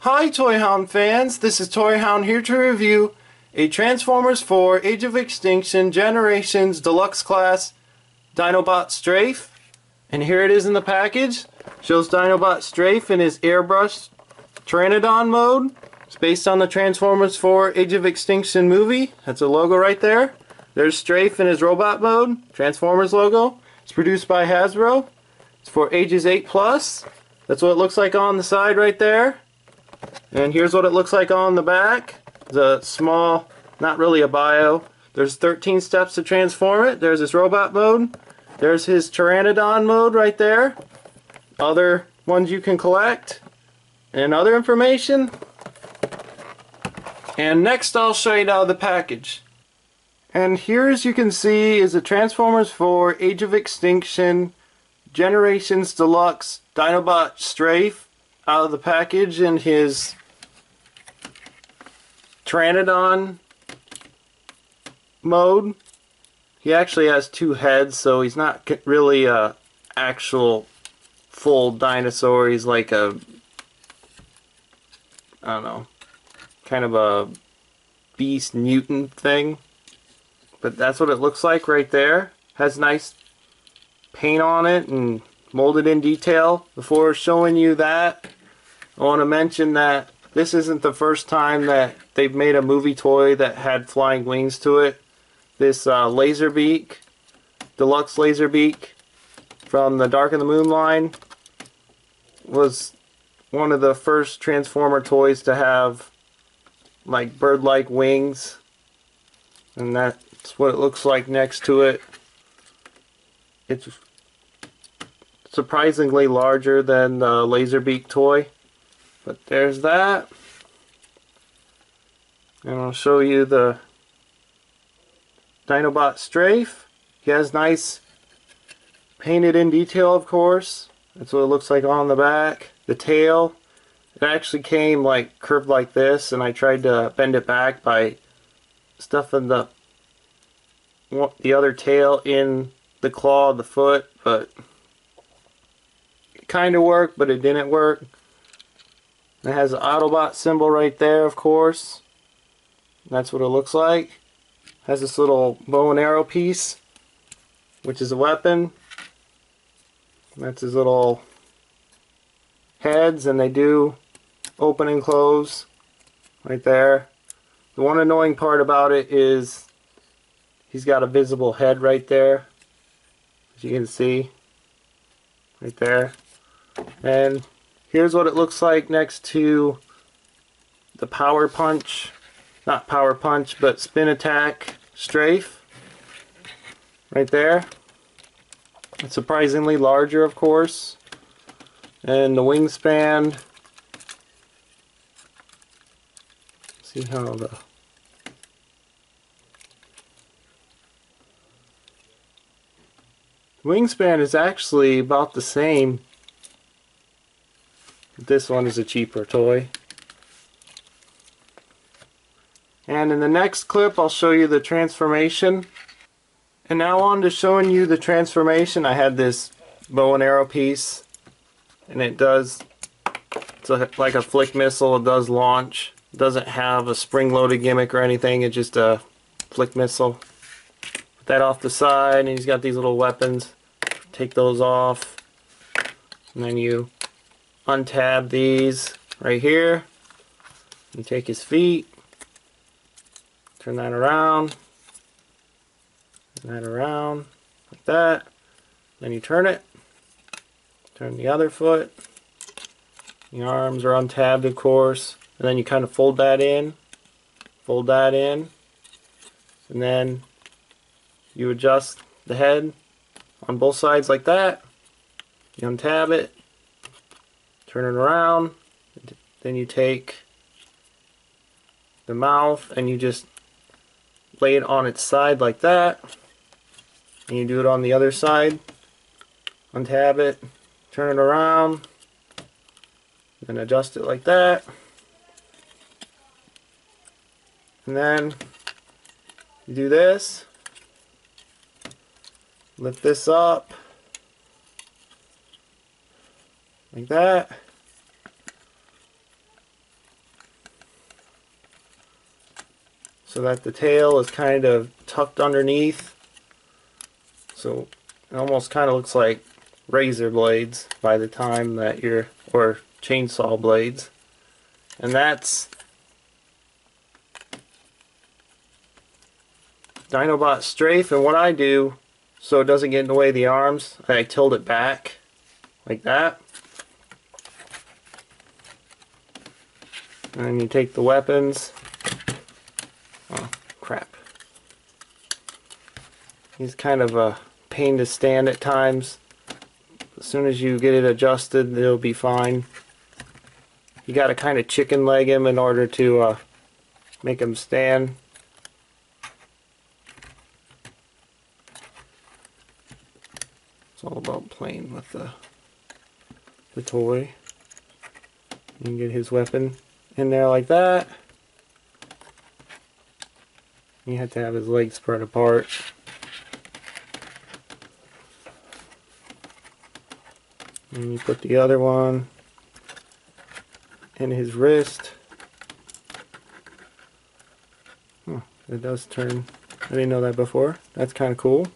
Hi ToyHound fans, this is ToyHound here to review a Transformers 4 Age of Extinction Generations Deluxe Class Dinobot Strafe. And here it is in the package. Shows Dinobot Strafe in his airbrushed Pteranodon mode. It's based on the Transformers 4 Age of Extinction movie. That's a logo right there. There's Strafe in his robot mode, Transformers logo. It's produced by Hasbro. It's for ages 8+. That's what it looks like on the side right there. And here's what it looks like on the back. The small, not really a bio. There's 13 steps to transform it. There's his robot mode. There's his Pteranodon mode right there. Other ones you can collect. And other information. And next I'll show you now the package. And here, as you can see, is the Transformers 4 Age of Extinction Generations Deluxe Dinobot Strafe out of the package in his Pteranodon mode. He actually has two heads, so he's not really a actual full dinosaur. He's like a, I don't know, kind of a beast mutant thing. But that's what it looks like right there. Has nice paint on it and molded in detail. Before showing you that, I want to mention that this isn't the first time that they've made a movie toy that had flying wings to it. This Laserbeak, Deluxe Laserbeak from the Dark of the Moon line was one of the first Transformer toys to have like bird-like wings, and that's what it looks like next to it. It's surprisingly larger than the Laserbeak toy. But there's that. And I'll show you the Dinobot Strafe. He has nice painted in detail, of course. That's what it looks like on the back. The tail, it actually came like curved like this, and I tried to bend it back by stuffing the other tail in the claw of the foot, but it kind of worked, but it didn't work. It has the Autobot symbol right there, of course. That's what it looks like. Has this little bow and arrow piece, which is a weapon. That's his little heads, and they do open and close right there. The one annoying part about it is he's got a visible head right there, as you can see right there. And here's what it looks like next to the Power Punch, not Power Punch, but Spin Attack Strafe right there. It's surprisingly larger, of course. And the wingspan, see how the wingspan is actually about the same. This one is a cheaper toy. And in the next clip I'll show you the transformation. And now on to showing you the transformation. I had this bow and arrow piece, and it's like a flick missile. It does launch. It doesn't have a spring-loaded gimmick or anything. It's just a flick missile. Put that off the side, and he's got these little weapons. Take those off, and then you untab these right here. You take his feet, turn that around, like that. Then you turn it, turn the other foot. The arms are untabbed, of course, and then you kind of fold that in, and then you adjust the head on both sides like that. You untab it, turn it around, then you take the mouth and you just lay it on its side like that, and you do it on the other side. Untab it, turn it around, and adjust it like that, and then you do this, lift this up like that, so that the tail is kind of tucked underneath. So it almost kind of looks like razor blades by the time that you're, or chainsaw blades. And that's Dinobot Strafe. And what I do, so it doesn't get in the way of the arms, I tilt it back like that. And then you take the weapons. Oh, crap. He's kind of a pain to stand at times. As soon as you get it adjusted, it'll be fine. You gotta kind of chicken leg him in order to make him stand. It's all about playing with the toy. You can get his weapon in there like that. You have to have his legs spread apart. And you put the other one in his wrist. Oh, it does turn. I didn't know that before. That's kind of cool.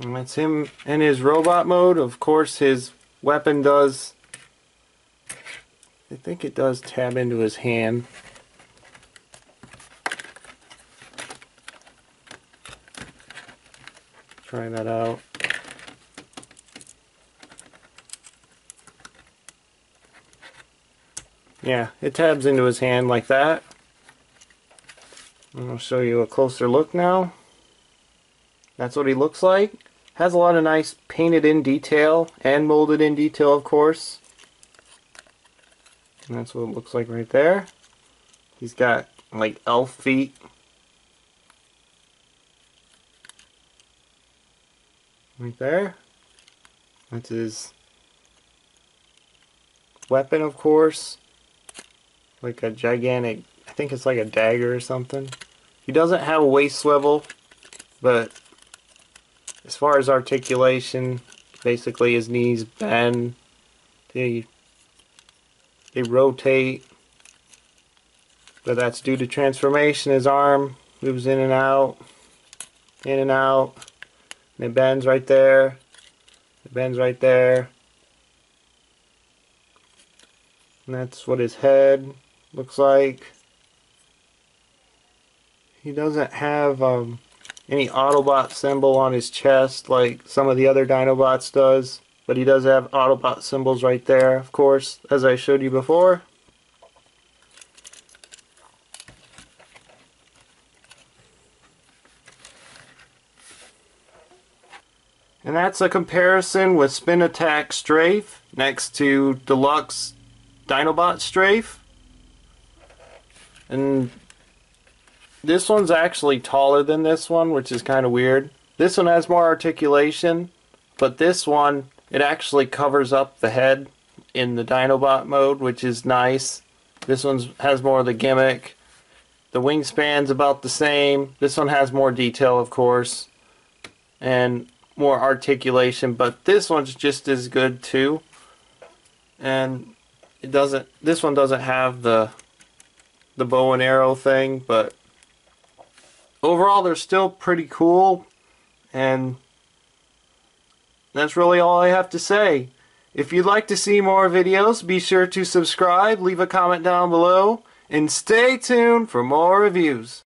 And that's him in his robot mode. Of course, his weapon does, I think it does tab into his hand. Try that out. Yeah, it tabs into his hand like that. And I'll show you a closer look now. That's what he looks like. Has a lot of nice painted in detail and molded in detail, of course. And that's what it looks like right there. He's got like elf feet. Right there. That's his weapon, of course. Like a gigantic, I think it's like a dagger or something. He doesn't have a waist swivel, but as far as articulation, basically his knees bend, they rotate, but that's due to transformation. His arm moves in and out, and it bends right there, it bends right there, and that's what his head looks like. He doesn't have any Autobot symbol on his chest like some of the other Dinobots does, but he does have Autobot symbols right there, of course, as I showed you before. And that's a comparison with Spin Attack Strafe next to Deluxe Dinobot Strafe. And this one's actually taller than this one, which is kind of weird. This one has more articulation, but this one, it actually covers up the head in the Dinobot mode, which is nice. This one has more of the gimmick. The wingspan's about the same. This one has more detail, of course, and more articulation, but this one's just as good too. And it doesn't, this one doesn't have the bow and arrow thing, but overall they're still pretty cool, and that's really all I have to say. If you'd like to see more videos, be sure to subscribe, leave a comment down below, and stay tuned for more reviews.